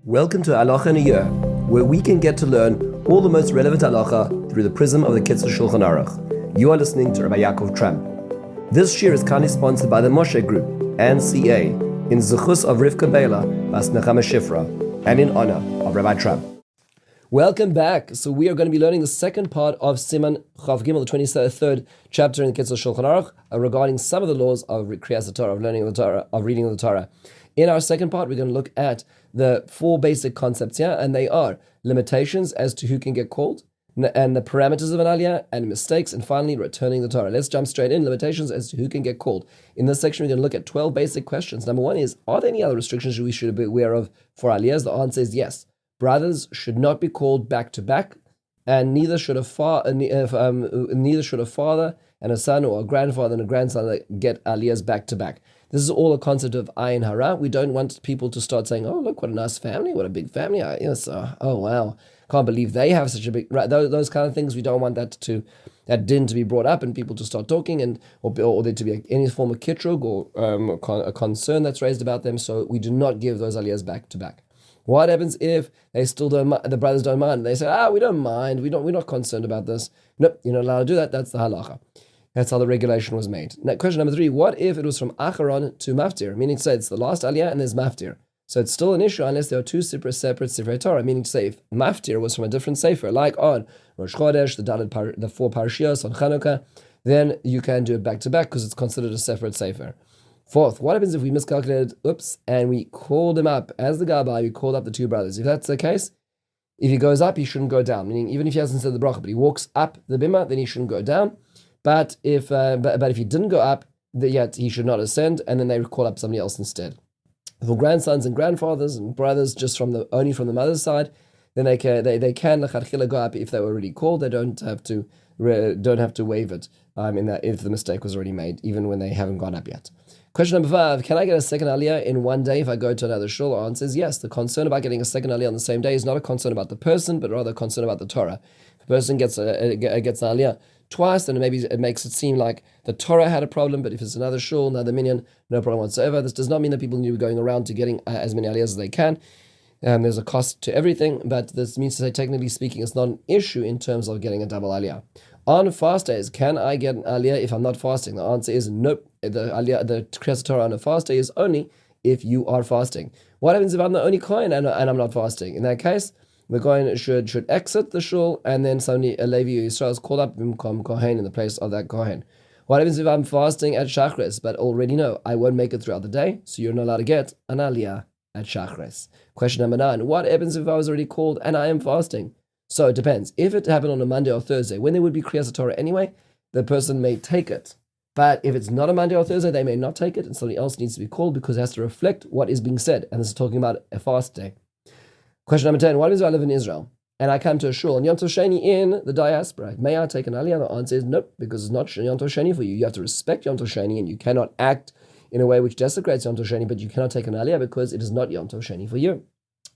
Welcome to Halacha in a Year, where we can get to learn all the most relevant halacha through the prism of the Kitzur Shulchan Aruch. You are listening to Rabbi Ya'akov Trump. This year is kindly sponsored by the Moshe Group and CA in zechus of Rivka Biela, bas נחמה Shifra, and in honor of Rabbi Trump. Welcome back. So we are going to be learning the second part of Siman Chav Gimel, the 23rd chapter in the Kitzur Shulchan Aruch, regarding some of the laws of Krias HaTorah, of learning the Torah, of reading the Torah. In our second part, we're going to look at the four basic concepts here, and they are limitations as to who can get called, and the parameters of an aliyah, and mistakes, and finally returning the Torah. Let's jump straight in. Limitations as to who can get called. In this section, we're going to look at 12 basic questions. Number one is, are there any other restrictions we should be aware of for aliyahs? The answer is yes. Brothers should not be called back to back, and neither should a father and a son or a grandfather and a grandson get aliyahs back to back. This is all a concept of ayin hara. We don't want people to start saying, "Oh, look, what a nice family! What a big family! Oh wow, can't believe they have such a big." Right, those kind of things. We don't want that din to be brought up and people to start talking, or there to be any form of kitrug or a concern that's raised about them. So we do not give those aliyahs back to back. What happens if they still don't? The brothers don't mind. They say, we don't mind. We're not concerned about this. Nope, you're not allowed to do that. That's the halacha. That's how the regulation was made. Now, question number 3, what if it was from Acharon to Maftir? Meaning to say it's the last aliyah and there's Maftir. So it's still an issue unless there are two separate Sefer Torah. Meaning to say if Maftir was from a different Sefer, like on Rosh Chodesh, the 4 Parashiyos, on Chanukah, then you can do it back to back because it's considered a separate Sefer. 4th, what happens if we miscalculated, and we called him up, as the Gabbai, we called up the two brothers. If that's the case, if he goes up, he shouldn't go down. Meaning even if he hasn't said the bracha, but he walks up the bimah, then he shouldn't go down. But if he didn't go up, yet he should not ascend, and then they would call up somebody else instead. For grandsons and grandfathers and brothers, just only from the mother's side, then they can lechatchila go up if they were already called. They don't have to waive it if the mistake was already made, even when they haven't gone up yet. Question number 5, can I get a second aliyah in one day if I go to another shul? The answer is yes. The concern about getting a second aliyah on the same day is not a concern about the person, but rather a concern about the Torah. If a person gets an aliyah twice, then maybe it makes it seem like the Torah had a problem, but if it's another shul, another minyan, no problem whatsoever. This does not mean that people need to be going around to getting as many aliyahs as they can. There's a cost to everything, but this means to say, technically speaking, it's not an issue in terms of getting a double aliyah. On fast days, can I get an aliyah if I'm not fasting? The answer is nope. The Krias Torah on a fast day is only if you are fasting. What happens if I'm the only kohen and I'm not fasting? In that case, the kohen should exit the shul, and then suddenly a Levi or Yisrael is called up and become kohen in the place of that kohen. What happens if I'm fasting at Shachris, but already know I won't make it throughout the day, so you're not allowed to get an aliyah at Shachris? Question number 9, what happens if I was already called and I am fasting? So it depends. If it happened on a Monday or Thursday, when there would be Krias HaTorah anyway, the person may take it. But if it's not a Monday or Thursday, they may not take it, and somebody else needs to be called because it has to reflect what is being said. And this is talking about a fast day. Question number 10, what happens if I live in Israel and I come to a shul on Yom Tov Sheni in the diaspora? May I take an aliyah? The answer is nope, because it's not Yom Tov Sheni for you. You have to respect Yom Tov Sheni, and you cannot act in a way which desecrates Yom Tov Sheni, but you cannot take an aliyah because it is not Yom Tov Sheni for you.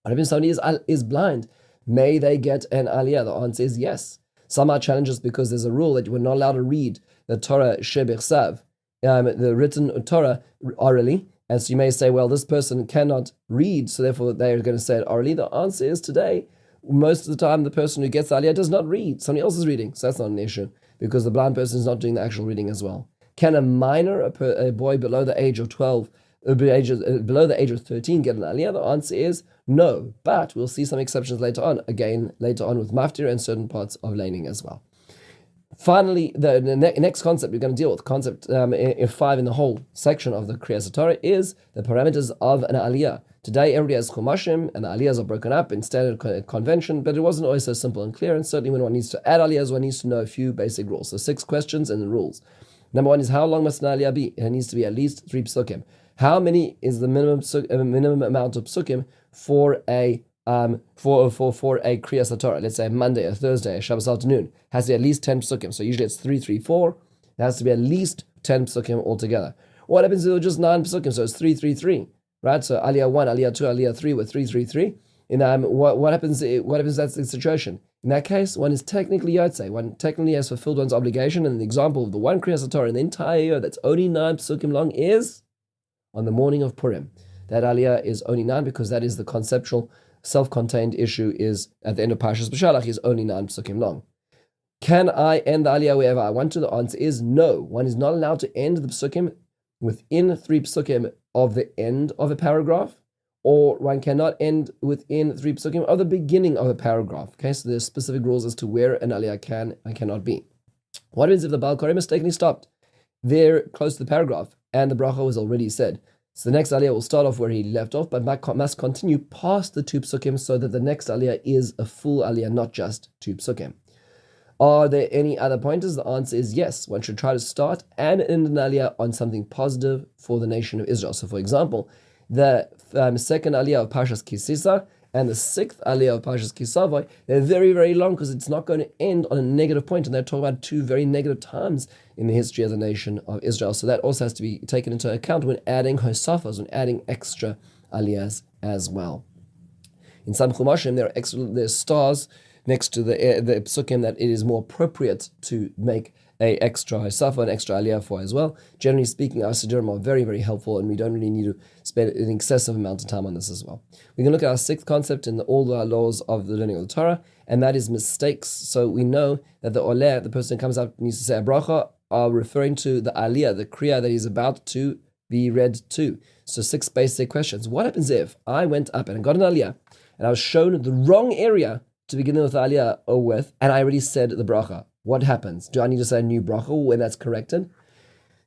What if somebody is blind? May they get an aliyah? The answer is yes. Some are challenges because there's a rule that you are not allowed to read the Torah shebechsav, the written Torah orally. And so you may say, well, this person cannot read, so therefore they are going to say it orally. The answer is today, most of the time, the person who gets the aliyah does not read. Somebody else is reading, so that's not an issue because the blind person is not doing the actual reading as well. Can a minor, a boy below the age of 12, below the age of 13 get an aliyah? The answer is no, but we'll see some exceptions later on with maftir and certain parts of laning as well. Finally, the next concept we're going to deal with, concept 5 in the whole section of the Krias HaTorah, is the parameters of an aliyah. Today, everybody has chumashim, and the aliyahs are broken up in standard convention, but it wasn't always so simple and clear, and certainly when one needs to add aliyahs, one needs to know a few basic rules. So 6 questions and the rules. Number 1 is, how long must an aliyah be? It needs to be at least 3 psukim. How many is the minimum amount of psukim for a Krias HaTorah? Let's say a Monday, a Thursday, a Shabbos afternoon has to be at least 10 psukim. So usually it's 3, 3, 4. It has to be at least 10 psukim altogether. What happens if it's just 9 psukim? So it's 3, 3, 3, right? So aliyah 1, aliyah 2, aliyah 3 with 3, 3, 3. And what happens? What happens? That's the situation. In that case, one is technically yotzei. One technically has fulfilled one's obligation. And the example of the one Krias HaTorah in the entire year that's only 9 psukim long is on the morning of Purim. That aliyah is only 9 because that is the conceptual self-contained issue is at the end of Parshas B'Shalach is only 9 psukim long. Can I end the aliyah wherever I want to? The answer is no. One is not allowed to end the psukim within 3 psukim of the end of a paragraph, or one cannot end within 3 psukim of the beginning of a paragraph. Okay, so there's specific rules as to where an aliyah can and cannot be. What happens if the Baal Koreh mistakenly stopped there close to the paragraph and the bracha was already said? So the next aliyah will start off where he left off, but must continue past the 2 psukim so that the next aliyah is a full aliyah, not just 2 psukim. Are there any other pointers? The answer is yes. One should try to start and end an aliyah on something positive for the nation of Israel. So for example, the second aliyah of Parshas Kisisa and the 6th aliyah of Parshas Kisavai, they're very, very long because it's not going to end on a negative point, and they're talking about 2 very negative times in the history of the nation of Israel. So that also has to be taken into account when adding hosafas, when adding extra aliyahs as well. In some chumashim, there's stars next to the psukim that it is more appropriate to make a extra hosafa, an extra aliyah for as well. Generally speaking, our siddurim are very, very helpful, and we don't really need to spend an excessive amount of time on this as well. We can look at our 6th concept in all the laws of the learning of the Torah, and that is mistakes. So we know that the oleh, the person who comes up needs to say a bracha, are referring to the aliyah, the kriya that he's about to be read to. So 6 basic questions. What happens if I went up and I got an aliyah, and I was shown the wrong area to begin with the aliyah or with, and I already said the bracha? What happens? Do I need to say a new bracha when that's corrected?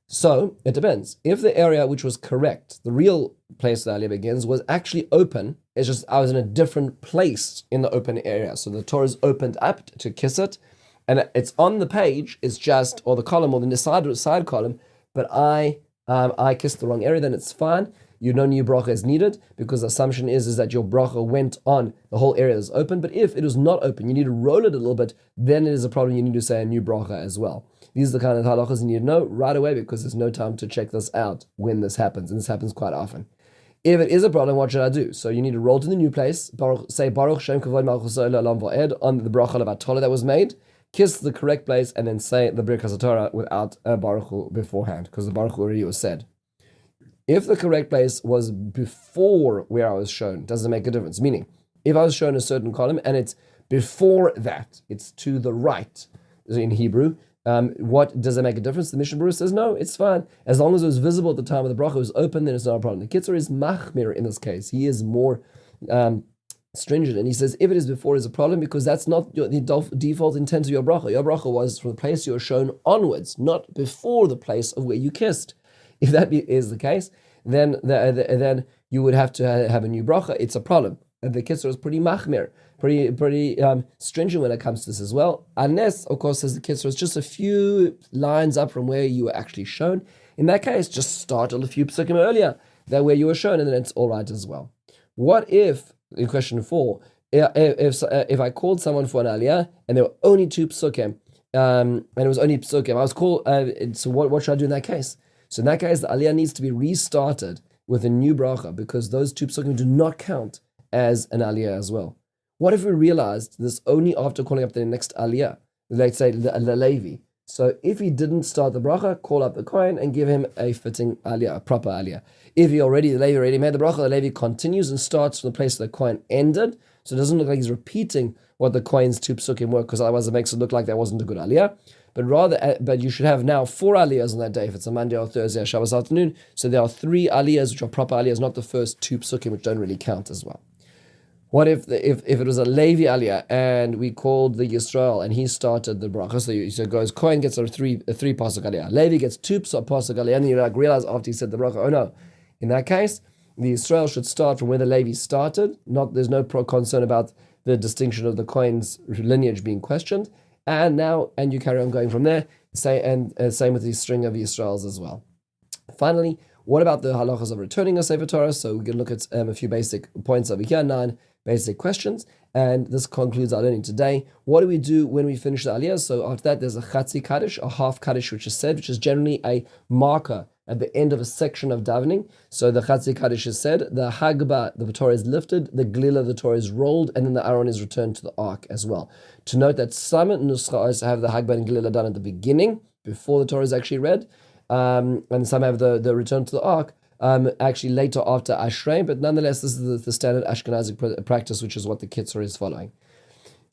So it depends. If the area which was correct, the real place the aliyah begins, was actually open, it's just I was in a different place in the open area. So the Torah is opened up to kiss it, and it's on the page, it's just, or the column, or the side column, but I kissed the wrong area, then it's fine. No new bracha is needed, because the assumption is that your bracha went on the whole area that's open. But if it was not open, you need to roll it a little bit, then it is a problem. You need to say a new bracha as well. These are the kind of halachas you need to know right away, because there's no time to check this out when this happens, and this happens quite often. If it is a problem, what should I do? So you need to roll to the new place, say Baruch Shem Kavod Malchus Olam Va'ed on the bracha of HaTorah that was made, kiss the correct place, and then say the Birkas HaTorah without a Baruch Hu beforehand, because the Baruch Hu already was said. If the correct place was before where I was shown, does it make a difference? Meaning, if I was shown a certain column and it's before that, it's to the right in Hebrew, what does it make a difference? The Mishnah Berurah says, no, it's fine. As long as it was visible at the time of the bracha, it was open, then it's not a problem. The Kitzur is machmir in this case. He is more stringent, and he says, if it is before, is a problem, because that's not the default intent of your bracha. Your bracha was from the place you were shown onwards, not before the place of where you kissed. If that is the case, then you would have to have a new bracha. It's a problem. And the Kitzur is pretty machmir, pretty stringent when it comes to this as well. Unless, of course, says the Kitzur, is just a few lines up from where you were actually shown. In that case, just start a few psukim earlier, that where you were shown, and then it's all right as well. What if, in question 4, if I called someone for an aliyah and there were only 2 psukim, and it was only psukim, I was called. So what should I do in that case? So in that case, the aliyah needs to be restarted with a new bracha, because those 2 psukim do not count as an aliyah as well. What if we realized this only after calling up the next aliyah? Let's say the Levi. So if he didn't start the bracha, call up the Kohen and give him a fitting aliyah, a proper aliyah. If the Levi already made the bracha, the Levi continues and starts from the place the Kohen ended. So it doesn't look like he's repeating what the Kohen's 2 psukim were, because otherwise it makes it look like that wasn't a good aliyah. But you should have now 4 aliyahs on that day, if it's a Monday or Thursday or Shabbos afternoon. So there are 3 aliyahs which are proper aliyahs, not the first 2 psukim, which don't really count as well. What if it was a Levi aliyah and we called the Yisrael and he started the bracha? So it goes, Kohen gets a 3 pasuk aliyah, Levi gets 2 pasuk aliyah, and you realize after he said the bracha, oh no, in that case, the Yisrael should start from where the Levi started. There's no concern about the distinction of the Kohen's lineage being questioned. And you carry on going from there. Same with the string of Yisraels as well. Finally, what about the halachas of returning a Sefer Torah? So we can look at a few basic points over here, 9 basic questions. And this concludes our learning today. What do we do when we finish the aliyah? So after that, there's a chatzi kaddish, a half kaddish, which is said, which is generally a marker at the end of a section of davening. So the chatzi kaddish is said, the hagba, the Torah is lifted, the glila, the Torah is rolled, and then the Aron is returned to the ark as well. To note that some nuschas have the hagba and glila done at the beginning, before the Torah is actually read, and some have the return to the ark actually later after Ashrei, but nonetheless, this is the standard Ashkenazic practice, which is what the Kitzur is following.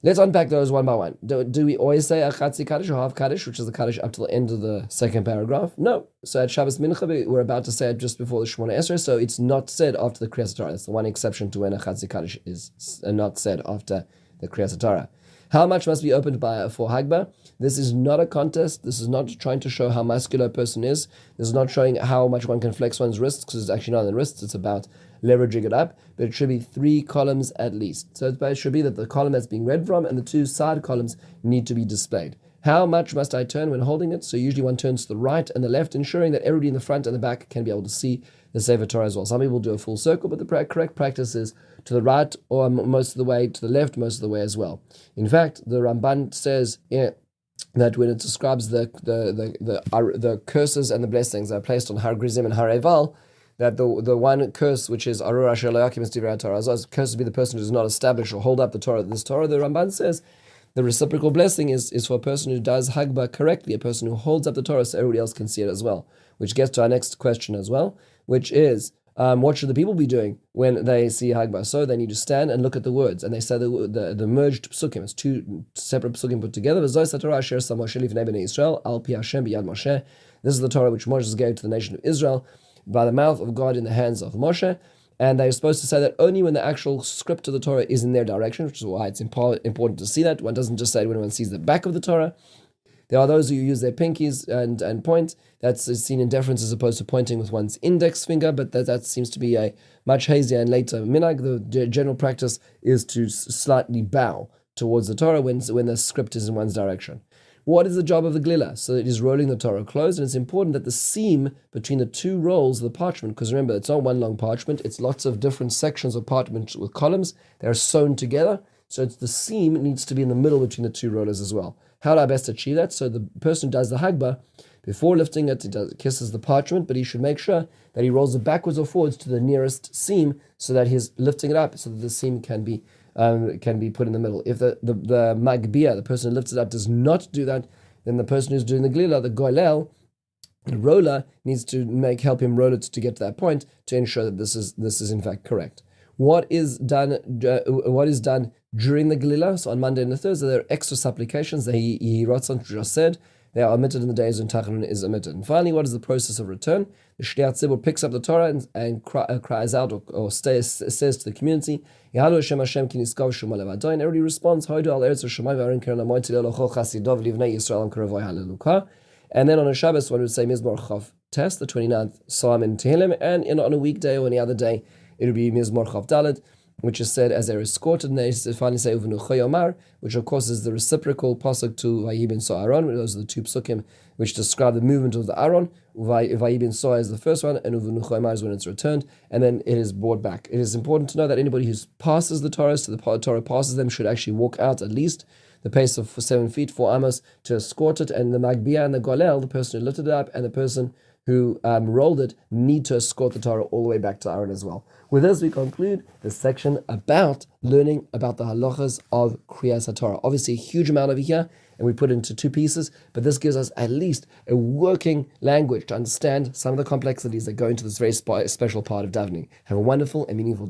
Let's unpack those one by one. Do we always say a Chatzi Kaddish or half Kaddish, which is the Kaddish up to the end of the second paragraph? No. So at Shabbos Mincha, we're about to say it just before the Shemona Esrei, so it's not said after the Krias HaTorah. That's the one exception to when a Chatzi Kaddish is not said after the Krias HaTorah. How much must be opened for Hagba? This is not a contest. This is not trying to show how muscular a person is. This is not showing how much one can flex one's wrists, because it's actually not in the wrists. It's about leveraging it up. But it should be 3 columns at least. So it should be that the column that's being read from and the 2 side columns need to be displayed. How much must I turn when holding it? So usually one turns to the right and the left, ensuring that everybody in the front and the back can be able to see the Sefer Torah as well. Some people do a full circle, but the correct practice is to the right or most of the way, to the left most of the way as well. In fact, the Ramban says that when it describes the curses and the blessings that are placed on Har Grizim and Har Eval, that the one curse, which is Arur Asher Lo Yakim Es Divrei HaTorah, curse to be the person who does not establish or hold up the Torah. This Torah, the Ramban says, the reciprocal blessing is for a person who does Hagba correctly, a person who holds up the Torah so everybody else can see it as well. Which gets to our next question as well, which is, what should the people be doing when they see Hagba? So they need to stand and look at the words. And they say the merged psukim, it's 2 separate psukim put together. This is the Torah which Moses gave to the nation of Israel by the mouth of God in the hands of Moshe. And they're supposed to say that only when the actual script of the Torah is in their direction, which is why it's important to see that. One doesn't just say it when one sees the back of the Torah. There are those who use their pinkies and point. That's seen in deference as opposed to pointing with one's index finger, but that seems to be a much hazier and later minhag. The general practice is to slightly bow towards the Torah when the script is in one's direction. What is the job of the glila? So it is rolling the Torah closed, and it's important that the seam between the 2 rolls of the parchment, because remember, it's not one long parchment, it's lots of different sections of parchment with columns. They're sewn together, so the seam needs to be in the middle between the 2 rollers as well. How do I best achieve that? So the person who does the Hagba, before lifting it, he kisses the parchment, but he should make sure that he rolls it backwards or forwards to the nearest seam so that he's lifting it up so that the seam can be put in the middle. If the magbia, the person who lifts it up, does not do that, then the person who's doing the glila, the goylel, the roller, needs to help him roll it to get to that point to ensure that this is in fact correct. What is done during the glila? So on Monday and the Thursday, there are extra supplications that he just said. They are omitted in the days when Carin is omitted. And finally, what is the process of return? The Shliach Tzibur picks up the Torah and cries out or says to the community, Yahalo Hashem Hashem ki niskav shema levadai, and everybody responds, Hoidu al eretz Shemai v'arin keren amoyti le'locho chasidov livnei Yisrael am karavoi haleluka. And then on a Shabbos, one would say Mizmor Chav Tes, the 29th Psalm in Tehillim, and on a weekday or any other day, it would be Mizmor Chav Dalet, which is said as they're escorted, and they finally say Uvenu Choyomar, which of course is the reciprocal pasuk to Vayi ben So Aaron. Those are the 2 psukim which describe the movement of the Aaron. Vayi ben So is the first one, and Uvenu Choyomar is when it's returned, and then it is brought back. It is important to know that anybody who passes the Torah, so the Torah passes them, should actually walk out at least the pace of 7 feet, 4 amos, to escort it, and the Magbia and the Golel, the person who lifted it up, and the person who rolled it, need to escort the Torah all the way back to Aaron as well. With this, we conclude the section about learning about the halachas of Krias HaTorah. Obviously, a huge amount over here, and we put it into 2 pieces, but this gives us at least a working language to understand some of the complexities that go into this very special part of davening. Have a wonderful and meaningful day.